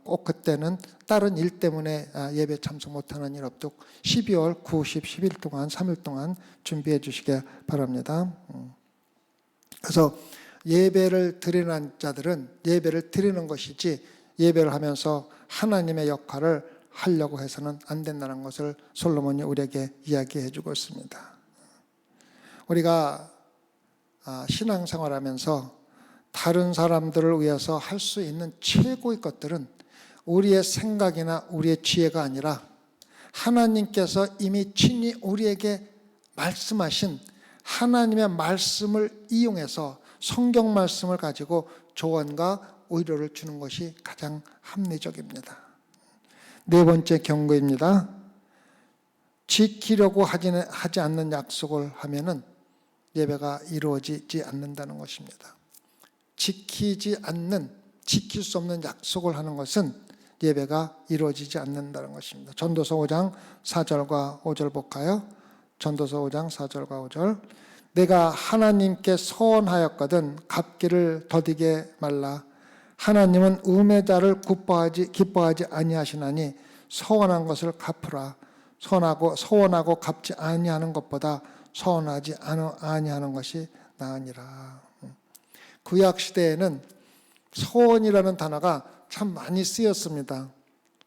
꼭 그때는 다른 일 때문에 예배 참석 못하는 일 없도록 12월 9, 10, 10일 동안 3일 동안 준비해 주시기 바랍니다. 그래서 예배를 드리는 자들은 예배를 드리는 것이지 예배를 하면서 하나님의 역할을 하려고 해서는 안 된다는 것을 솔로몬이 우리에게 이야기해 주고 있습니다. 우리가 신앙생활하면서 다른 사람들을 위해서 할 수 있는 최고의 것들은 우리의 생각이나 우리의 지혜가 아니라 하나님께서 이미 친히 우리에게 말씀하신 하나님의 말씀을 이용해서 성경 말씀을 가지고 조언과 위로를 주는 것이 가장 합리적입니다. 네 번째 경고입니다. 지키려고 하지 않는 약속을 하면은 예배가 이루어지지 않는다는 것입니다. 지킬 수 없는 약속을 하는 것은 예배가 이루어지지 않는다는 것입니다. 전도서 5장 4절과 5절 볼까요? 전도서 5장 4절과 5절. 내가 하나님께 서원하였거든 갚기를 더디게 말라. 하나님은 우매자를 기뻐하지 아니하시나니 서원한 것을 갚으라. 서원하고 갚지 아니하는 것보다 서원하지 아니하는 것이 나으니라. 구약 시대에는 서원이라는 단어가 참 많이 쓰였습니다.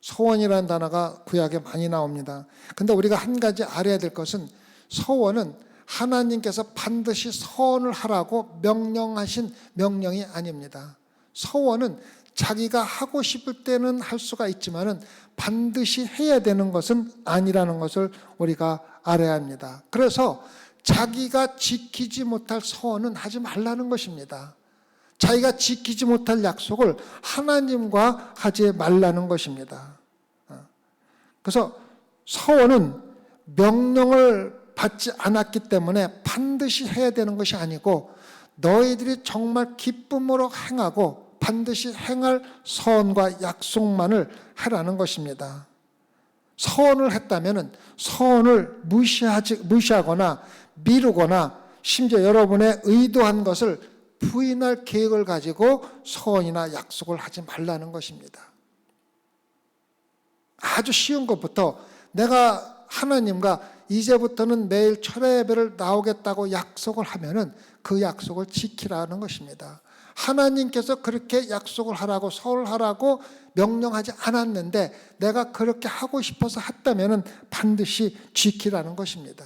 서원이라는 단어가 구약에 많이 나옵니다. 근데 우리가 한 가지 알아야 될 것은 서원은 하나님께서 반드시 서원을 하라고 명령하신 명령이 아닙니다. 서원은 자기가 하고 싶을 때는 할 수가 있지만은 반드시 해야 되는 것은 아니라는 것을 우리가 알아야 합니다. 그래서 자기가 지키지 못할 서원은 하지 말라는 것입니다. 자기가 지키지 못할 약속을 하나님과 하지 말라는 것입니다. 그래서 서원은 명령을 받지 않았기 때문에 반드시 해야 되는 것이 아니고 너희들이 정말 기쁨으로 행하고 반드시 행할 서원과 약속만을 하라는 것입니다. 서원을 했다면 서원을 무시하거나 미루거나 심지어 여러분의 의도한 것을 부인할 계획을 가지고 서원이나 약속을 하지 말라는 것입니다. 아주 쉬운 것부터 내가 하나님과 이제부터는 매일 철야 예배를 나오겠다고 약속을 하면은 그 약속을 지키라는 것입니다. 하나님께서 그렇게 약속을 하라고 서원을 하라고 명령하지 않았는데 내가 그렇게 하고 싶어서 했다면은 반드시 지키라는 것입니다.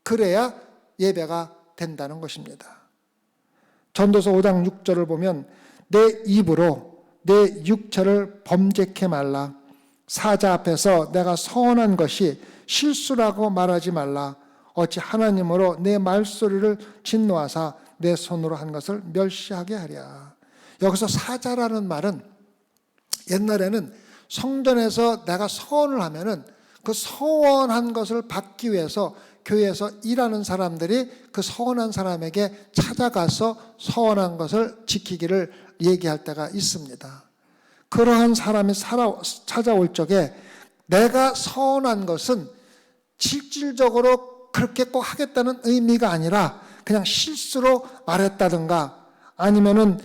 그래야 예배가 된다는 것입니다. 전도서 5장 6절을 보면 내 입으로 내 육체를 범죄케 말라. 사자 앞에서 내가 서원한 것이 실수라고 말하지 말라. 어찌 하나님으로 내 말소리를 진노하사 내 손으로 한 것을 멸시하게 하랴. 여기서 사자라는 말은 옛날에는 성전에서 내가 서원을 하면은 그 서원한 것을 받기 위해서 교회에서 일하는 사람들이 그 서원한 사람에게 찾아가서 서원한 것을 지키기를 얘기할 때가 있습니다. 그러한 사람이 찾아올 적에 내가 서원한 것은 실질적으로 그렇게 꼭 하겠다는 의미가 아니라 그냥 실수로 말했다든가 아니면은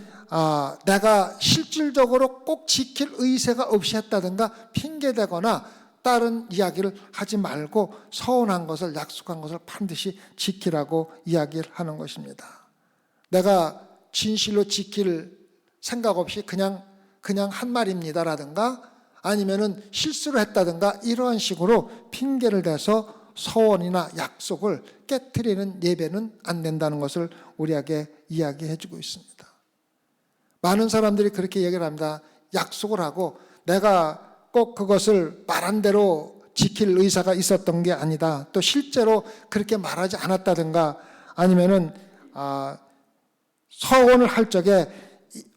내가 실질적으로 꼭 지킬 의사가 없이 했다든가 핑계대거나 다른 이야기를 하지 말고 서운한 것을 약속한 것을 반드시 지키라고 이야기를 하는 것입니다. 내가 진실로 지킬 생각 없이 그냥 한 말입니다라든가 아니면은 실수를 했다든가 이러한 식으로 핑계를 대서 서원이나 약속을 깨트리는 예배는 안 된다는 것을 우리에게 이야기해 주고 있습니다. 많은 사람들이 그렇게 얘기를 합니다. 약속을 하고 내가 꼭 그것을 말한 대로 지킬 의사가 있었던 게 아니다. 또 실제로 그렇게 말하지 않았다든가 아니면은 서원을 할 적에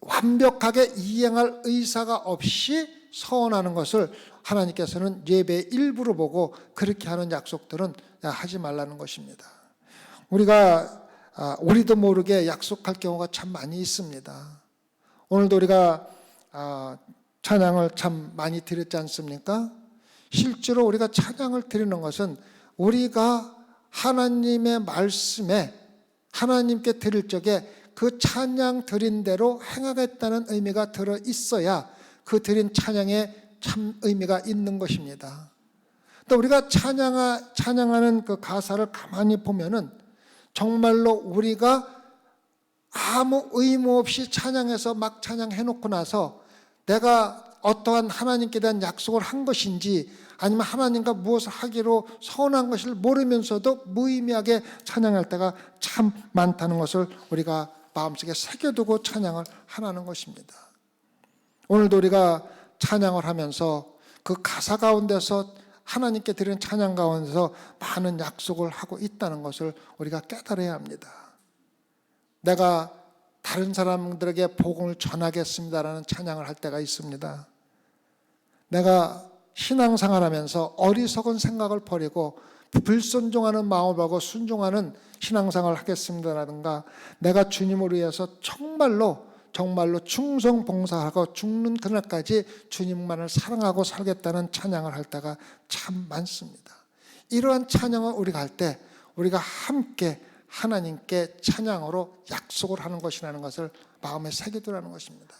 완벽하게 이행할 의사가 없이 서원하는 것을 하나님께서는 예배의 일부로 보고 그렇게 하는 약속들은 하지 말라는 것입니다. 우리도 모르게 약속할 경우가 참 많이 있습니다. 오늘도 우리가 찬양을 참 많이 드렸지 않습니까? 실제로 우리가 찬양을 드리는 것은 우리가 하나님의 말씀에 하나님께 드릴 적에 그 찬양 드린 대로 행하겠다는 의미가 들어 있어야 그 드린 찬양에 참 의미가 있는 것입니다. 또 우리가 찬양하는 그 가사를 가만히 보면은 정말로 우리가 아무 의무 없이 찬양해서 막 찬양해놓고 나서 내가 어떠한 하나님께 대한 약속을 한 것인지 아니면 하나님과 무엇을 하기로 서운한 것을 모르면서도 무의미하게 찬양할 때가 참 많다는 것을 우리가 마음속에 새겨두고 찬양을 하라는 것입니다. 오늘도 우리가 찬양을 하면서 그 가사 가운데서 하나님께 드리는 찬양 가운데서 많은 약속을 하고 있다는 것을 우리가 깨달아야 합니다. 내가 다른 사람들에게 복음을 전하겠습니다라는 찬양을 할 때가 있습니다. 내가 신앙생활하면서 어리석은 생각을 버리고 불순종하는 마음을 버리고 순종하는 신앙생활을 하겠습니다라든가 내가 주님을 위해서 정말로 충성봉사하고 죽는 그날까지 주님만을 사랑하고 살겠다는 찬양을 할 때가 참 많습니다. 이러한 찬양을 우리가 할 때 우리가 함께 하나님께 찬양으로 약속을 하는 것이라는 것을 마음에 새겨두라는 것입니다.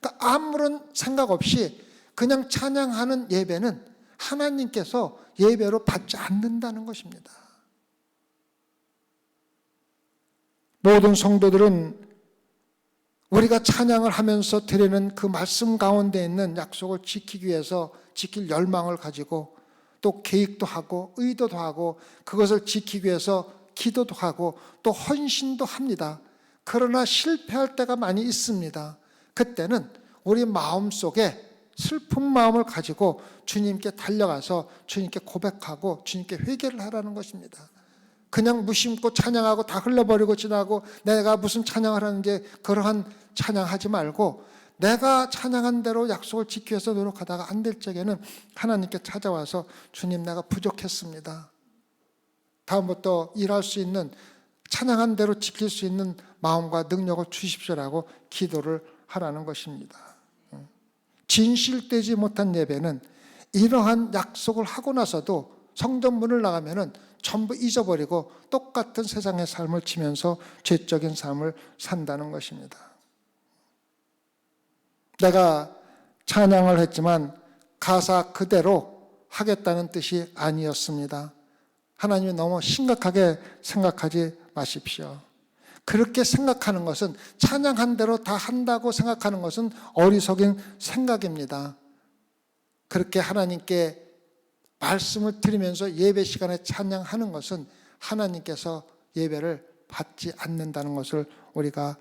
그러니까 아무런 생각 없이 그냥 찬양하는 예배는 하나님께서 예배로 받지 않는다는 것입니다. 모든 성도들은 우리가 찬양을 하면서 드리는 그 말씀 가운데 있는 약속을 지키기 위해서 지킬 열망을 가지고 또 계획도 하고 의도도 하고 그것을 지키기 위해서 기도도 하고 또 헌신도 합니다. 그러나 실패할 때가 많이 있습니다. 그때는 우리 마음속에 슬픈 마음을 가지고 주님께 달려가서 주님께 고백하고 주님께 회개를 하라는 것입니다. 그냥 무심코 찬양하고 다 흘러버리고 지나고 내가 무슨 찬양을 하는지 그러한 찬양하지 말고 내가 찬양한 대로 약속을 지키기 위해서 노력하다가 안 될 적에는 하나님께 찾아와서 주님 내가 부족했습니다. 다음부터 일할 수 있는 찬양한 대로 지킬 수 있는 마음과 능력을 주십시오라고 기도를 하라는 것입니다. 진실되지 못한 예배는 이러한 약속을 하고 나서도 성전문을 나가면은 전부 잊어버리고 똑같은 세상의 삶을 지면서 죄적인 삶을 산다는 것입니다. 내가 찬양을 했지만 가사 그대로 하겠다는 뜻이 아니었습니다. 하나님이 너무 심각하게 생각하지 마십시오. 그렇게 생각하는 것은 찬양한 대로 다 한다고 생각하는 것은 어리석은 생각입니다. 그렇게 하나님께 말씀을 드리면서 예배 시간에 찬양하는 것은 하나님께서 예배를 받지 않는다는 것을 우리가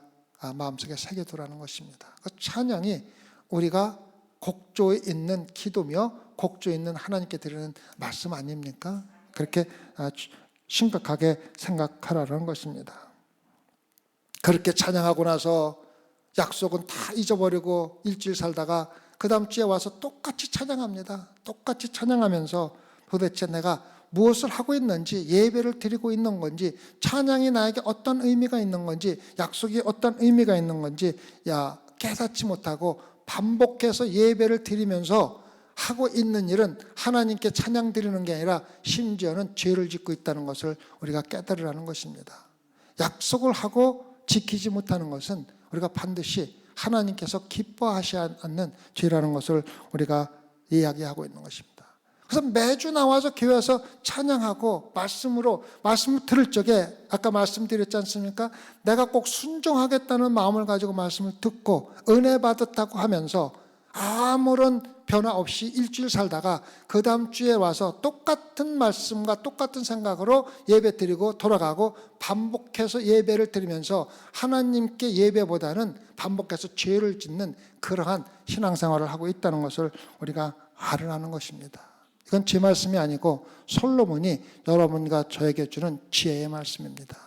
마음속에 새겨두라는 것입니다. 그 찬양이 우리가 곡조에 있는 기도며 곡조에 있는 하나님께 드리는 말씀 아닙니까? 그렇게 심각하게 생각하라는 것입니다. 그렇게 찬양하고 나서 약속은 다 잊어버리고 일주일 살다가 그 다음 주에 와서 똑같이 찬양합니다. 똑같이 찬양하면서 도대체 내가 무엇을 하고 있는지, 예배를 드리고 있는 건지, 찬양이 나에게 어떤 의미가 있는 건지, 약속이 어떤 의미가 있는 건지 깨닫지 못하고 반복해서 예배를 드리면서 하고 있는 일은 하나님께 찬양 드리는 게 아니라 심지어는 죄를 짓고 있다는 것을 우리가 깨달으라는 것입니다. 약속을 하고 지키지 못하는 것은 우리가 반드시 하나님께서 기뻐하지 않는 죄라는 것을 우리가 이야기하고 있는 것입니다. 그래서 매주 나와서 교회에서 찬양하고 말씀을 들을 적에 아까 말씀드렸지 않습니까? 내가 꼭 순종하겠다는 마음을 가지고 말씀을 듣고 은혜 받았다고 하면서 아무런 변화 없이 일주일 살다가 그 다음 주에 와서 똑같은 말씀과 똑같은 생각으로 예배 드리고 돌아가고 반복해서 예배를 드리면서 하나님께 예배보다는 반복해서 죄를 짓는 그러한 신앙생활을 하고 있다는 것을 우리가 알아라는 것입니다. 이건 제 말씀이 아니고 솔로몬이 여러분과 저에게 주는 지혜의 말씀입니다.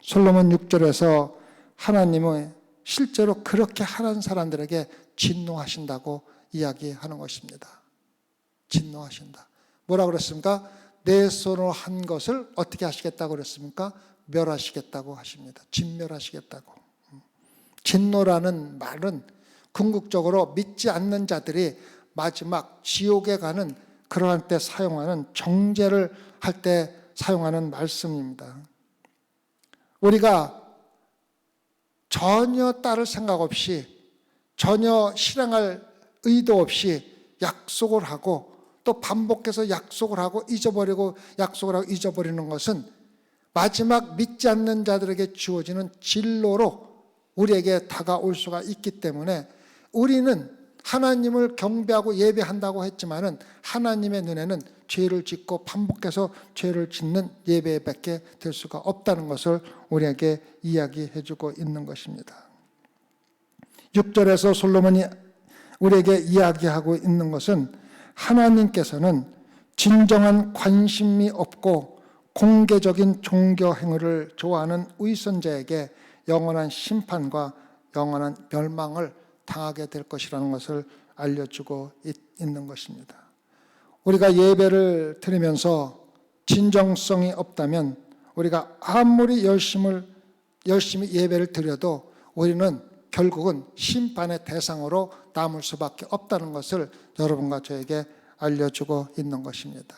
솔로몬 6절에서 하나님은 실제로 그렇게 하는 사람들에게 진노하신다고 이야기하는 것입니다. 진노하신다. 뭐라고 그랬습니까? 내 손으로 한 것을 어떻게 하시겠다고 그랬습니까? 멸하시겠다고 하십니다. 진멸하시겠다고. 진노라는 말은 궁극적으로 믿지 않는 자들이 마지막 지옥에 가는 그러한 때 사용하는 정죄를 할 때 사용하는 말씀입니다. 우리가 전혀 따를 생각 없이, 전혀 실행할 의도 없이 약속을 하고 또 반복해서 약속을 하고 잊어버리고 약속을 하고 잊어버리는 것은 마지막 믿지 않는 자들에게 주어지는 진로로 우리에게 다가올 수가 있기 때문에, 우리는 하나님을 경배하고 예배한다고 했지만은 하나님의 눈에는 죄를 짓고 반복해서 죄를 짓는 예배밖에 될 수가 없다는 것을 우리에게 이야기해 주고 있는 것입니다. 6절에서 솔로몬이 우리에게 이야기하고 있는 것은, 하나님께서는 진정한 관심이 없고 공개적인 종교 행위를 좋아하는 위선자에게 영원한 심판과 영원한 멸망을 당하게 될 것이라는 것을 알려주고 있는 것입니다. 우리가 예배를 드리면서 진정성이 없다면 우리가 아무리 열심히 예배를 드려도 우리는 결국은 심판의 대상으로 남을 수밖에 없다는 것을 여러분과 저에게 알려주고 있는 것입니다.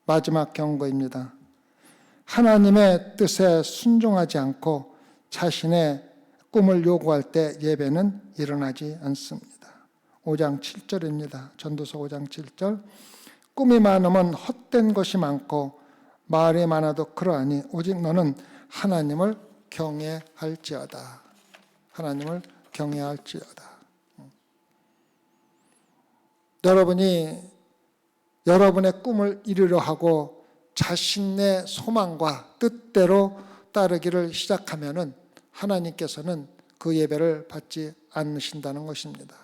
마지막 경고입니다. 하나님의 뜻에 순종하지 않고 자신의 꿈을 요구할 때 예배는 일어나지 않습니다. 5장 7절입니다. 전도서 5장 7절. 꿈이 많으면 헛된 것이 많고 말이 많아도 그러하니 오직 너는 하나님을 경외할지어다. 하나님을 경외할지어다. 여러분이 여러분의 꿈을 이루려 하고 자신의 소망과 뜻대로 따르기를 시작하면은 하나님께서는 그 예배를 받지 않으신다는 것입니다.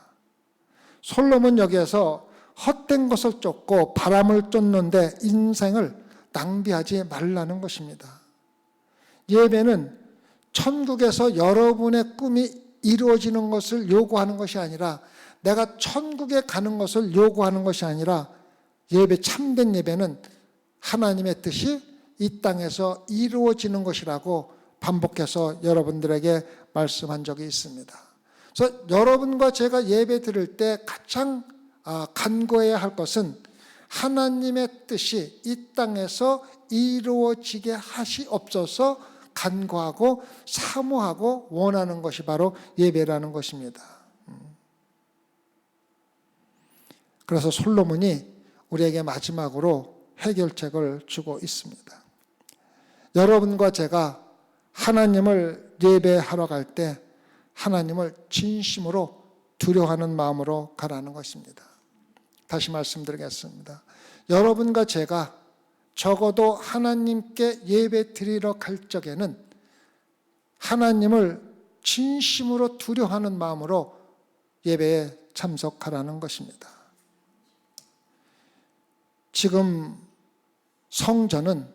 솔로몬 여기에서 헛된 것을 쫓고 바람을 쫓는데 인생을 낭비하지 말라는 것입니다. 예배는 천국에서 여러분의 꿈이 이루어지는 것을 요구하는 것이 아니라, 내가 천국에 가는 것을 요구하는 것이 아니라, 예배, 참된 예배는 하나님의 뜻이 이 땅에서 이루어지는 것이라고 반복해서 여러분들에게 말씀한 적이 있습니다. 그래서 여러분과 제가 예배 드릴 때 가장 간구해야 할 것은 하나님의 뜻이 이 땅에서 이루어지게 하시옵소서 간구하고 사모하고 원하는 것이 바로 예배라는 것입니다. 그래서 솔로몬이 우리에게 마지막으로 해결책을 주고 있습니다. 여러분과 제가 하나님을 예배하러 갈 때 하나님을 진심으로 두려워하는 마음으로 가라는 것입니다. 다시 말씀드리겠습니다. 여러분과 제가 적어도 하나님께 예배 드리러 갈 적에는 하나님을 진심으로 두려워하는 마음으로 예배에 참석하라는 것입니다. 지금 성전은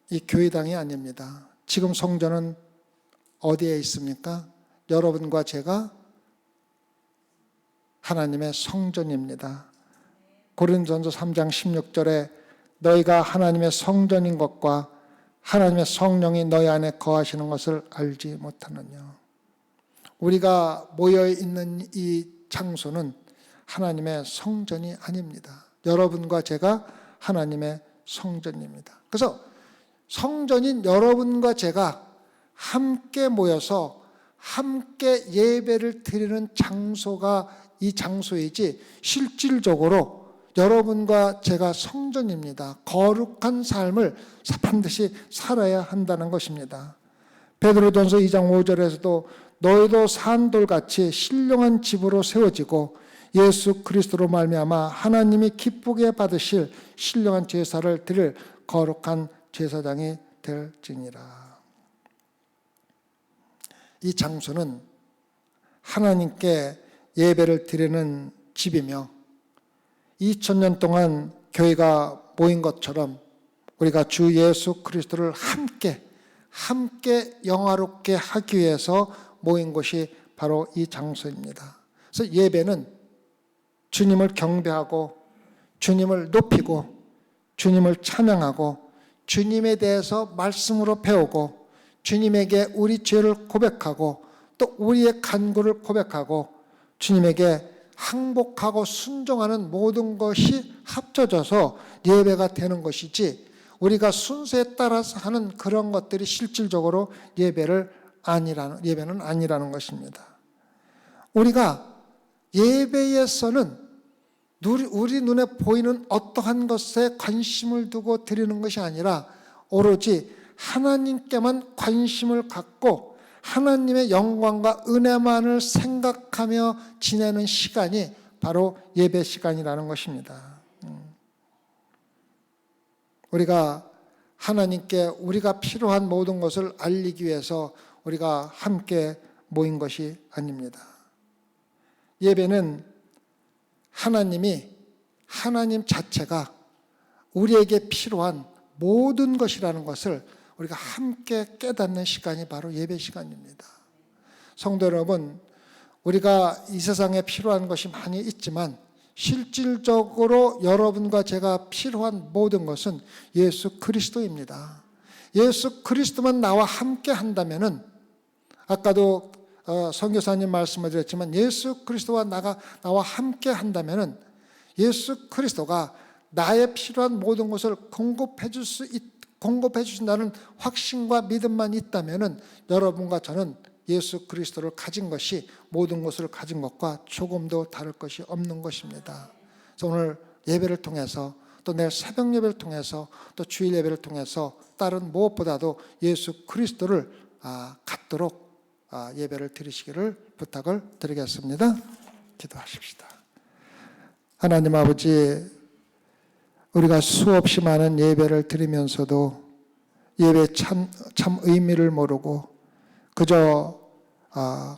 이 교회당이 아닙니다. 지금 성전은 어디에 있습니까? 여러분과 제가 하나님의 성전입니다. 고린도전서 3장 16절에 너희가 하나님의 성전인 것과 하나님의 성령이 너희 안에 거하시는 것을 알지 못하느냐. 우리가 모여 있는 이 장소는 하나님의 성전이 아닙니다. 여러분과 제가 하나님의 성전입니다. 그래서 성전인 여러분과 제가 함께 모여서 함께 예배를 드리는 장소가 이 장소이지, 실질적으로 여러분과 제가 성전입니다. 거룩한 삶을 반드시 살아야 한다는 것입니다. 베드로전서 2장 5절에서도 너희도 산돌같이 신령한 집으로 세워지고 예수 그리스도로 말미암아 하나님이 기쁘게 받으실 신령한 제사를 드릴 거룩한 제사장이 될지니라. 이 장소는 하나님께 예배를 드리는 집이며 2000년 동안 교회가 모인 것처럼 우리가 주 예수 그리스도를 함께 영화롭게 하기 위해서 모인 곳이 바로 이 장소입니다. 그래서 예배는 주님을 경배하고 주님을 높이고 주님을 찬양하고 주님에 대해서 말씀으로 배우고 주님에게 우리 죄를 고백하고 또 우리의 간구를 고백하고 주님에게 항복하고 순종하는 모든 것이 합쳐져서 예배가 되는 것이지, 우리가 순서에 따라서 하는 그런 것들이 실질적으로 예배를 예배는 아니라는 것입니다. 우리가 예배에서는 우리 눈에 보이는 어떠한 것에 관심을 두고 드리는 것이 아니라 오로지 하나님께만 관심을 갖고 하나님의 영광과 은혜만을 생각하며 지내는 시간이 바로 예배 시간이라는 것입니다. 우리가 하나님께 우리가 필요한 모든 것을 알리기 위해서 우리가 함께 모인 것이 아닙니다. 예배는 하나님 자체가 우리에게 필요한 모든 것이라는 것을 우리가 함께 깨닫는 시간이 바로 예배 시간입니다. 성도 여러분, 우리가 이 세상에 필요한 것이 많이 있지만 실질적으로 여러분과 제가 필요한 모든 것은 예수 그리스도입니다. 예수 그리스도만 나와 함께 한다면은, 아까도 선교사님 말씀을 드렸지만 예수 그리스도와 나와 함께 한다면은 예수 그리스도가 나의 필요한 모든 것을 공급해 주신다는 확신과 믿음만 있다면은 여러분과 저는 예수 그리스도를 가진 것이 모든 것을 가진 것과 조금도 다를 것이 없는 것입니다. 그래서 오늘 예배를 통해서 또 내일 새벽 예배를 통해서 또 주일 예배를 통해서 다른 무엇보다도 예수 그리스도를 갖도록 예배를 드리시기를 부탁을 드리겠습니다. 기도하십시다. 하나님 아버지, 우리가 수없이 많은 예배를 드리면서도 예배의 참 의미를 모르고 그저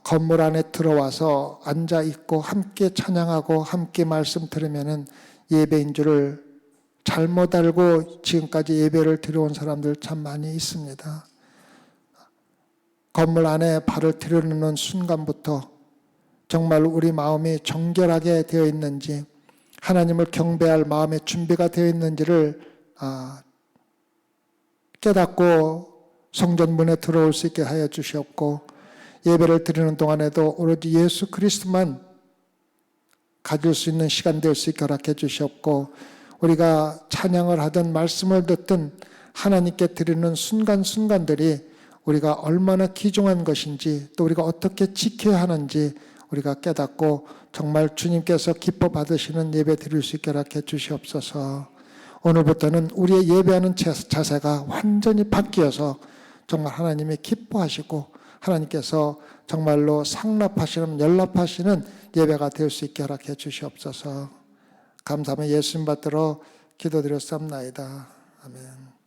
건물 안에 들어와서 앉아 있고 함께 찬양하고 함께 말씀 들으면은 예배인 줄을 잘못 알고 지금까지 예배를 드려온 사람들 참 많이 있습니다. 건물 안에 발을 들여놓는 순간부터 정말 우리 마음이 정결하게 되어 있는지, 하나님을 경배할 마음의 준비가 되어 있는지를 깨닫고 성전 문에 들어올 수 있게 하여 주시옵고, 예배를 드리는 동안에도 오로지 예수 그리스도만 가질 수 있는 시간 될 수 있게 허락해 주시옵고, 우리가 찬양을 하든 말씀을 듣든 하나님께 드리는 순간순간들이 우리가 얼마나 귀중한 것인지, 또 우리가 어떻게 지켜야 하는지 우리가 깨닫고 정말 주님께서 기뻐 받으시는 예배 드릴 수 있게 허락해 주시옵소서. 오늘부터는 우리의 예배하는 자세가 완전히 바뀌어서 정말 하나님이 기뻐하시고 하나님께서 정말로 상납하시는, 연락하시는 예배가 될 수 있게 허락해 주시옵소서. 감사하며 예수님 받들어 기도드렸사옵나이다. 아멘.